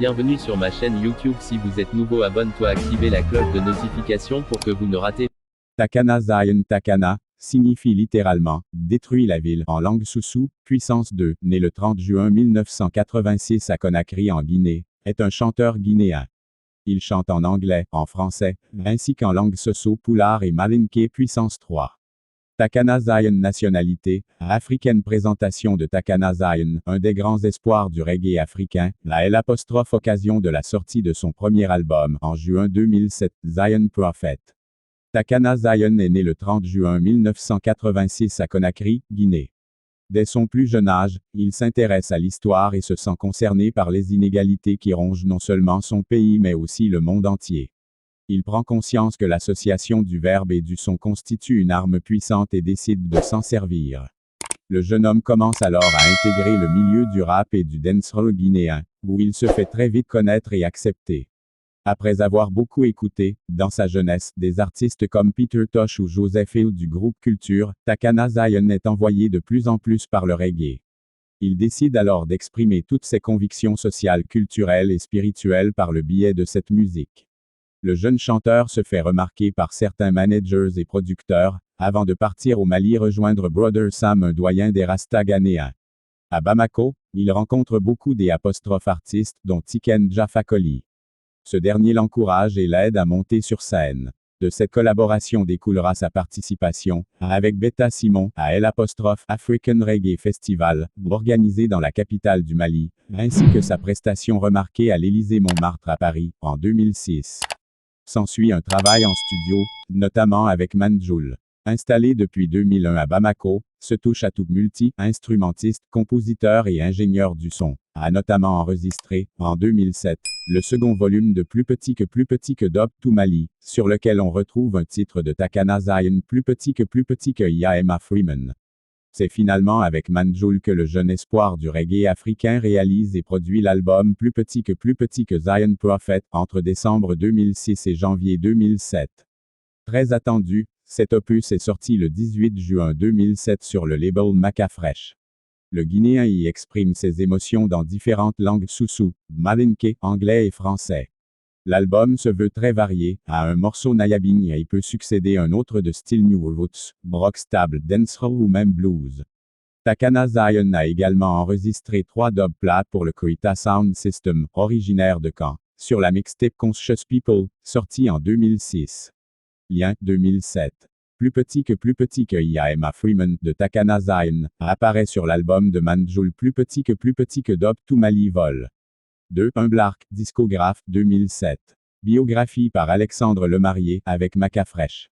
Bienvenue sur ma chaîne YouTube. Si vous êtes nouveau, abonne-toi, activez la cloche de notification pour que vous ne ratez pas. Takana Zion Takana signifie littéralement « détruit la ville » en langue Soussou, puissance 2, né le 30 juin 1986 à Conakry en Guinée, est un chanteur guinéen. Il chante en anglais, en français, ainsi qu'en langue Soso, Pulaar et Malinké puissance 3. Takana Zion nationalité, africaine. Présentation de Takana Zion, un des grands espoirs du reggae africain, la L', occasion de la sortie de son premier album en juin 2007, Zion Prophet. Takana Zion est né le 30 juin 1986 à Conakry, Guinée. Dès son plus jeune âge, il s'intéresse à l'histoire et se sent concerné par les inégalités qui rongent non seulement son pays mais aussi le monde entier. Il prend conscience que l'association du verbe et du son constitue une arme puissante et décide de s'en servir. Le jeune homme commence alors à intégrer le milieu du rap et du dancehall guinéen, où il se fait très vite connaître et accepter. Après avoir beaucoup écouté, dans sa jeunesse, des artistes comme Peter Tosh ou Joseph Hill du groupe Culture, Takana Zion est envoyé de plus en plus par le reggae. Il décide alors d'exprimer toutes ses convictions sociales, culturelles et spirituelles par le biais de cette musique. Le jeune chanteur se fait remarquer par certains managers et producteurs, avant de partir au Mali rejoindre Brother Sam, un doyen des Rasta ghanéens. À Bamako, il rencontre beaucoup des artistes, dont Tiken Jah Fakoly. Ce dernier l'encourage et l'aide à monter sur scène. De cette collaboration découlera sa participation, avec Beta Simon, à L', African Reggae Festival, organisé dans la capitale du Mali, ainsi que sa prestation remarquée à l'Élysée-Montmartre à Paris, en 2006. S'ensuit un travail en studio, notamment avec Manjoul. Installé depuis 2001 à Bamako, se touche à tout multi-instrumentiste, compositeur et ingénieur du son. A notamment enregistré, en 2007, le second volume de Plus petit que Dub to Mali, sur lequel on retrouve un titre de Takana Zion Plus petit que Yaema Freeman. C'est finalement avec Manjoul que le jeune espoir du reggae africain réalise et produit l'album Plus petit que Zion Prophet, entre décembre 2006 et janvier 2007. Très attendu, cet opus est sorti le 18 juin 2007 sur le label Maca Fresh. Le Guinéen y exprime ses émotions dans différentes langues Soussou, Malinké, anglais et français. L'album se veut très varié, à un morceau Nayabing et peut succéder un autre de style New Roots, rockstable, dancehall ou même blues. Takana Zion a également enregistré 3 dubplates pour le Koita Sound System, originaire de Caen, sur la mixtape Conscious People, sortie en 2006. Lien, 2007. Plus petit que Yaema Freeman, de Takana Zion, apparaît sur l'album de Manjoul Plus petit que Dub to Mali Vol. 2. Humble Arc, discographe, 2007. Biographie par Alexandre Lemarié, avec Maca Fresh.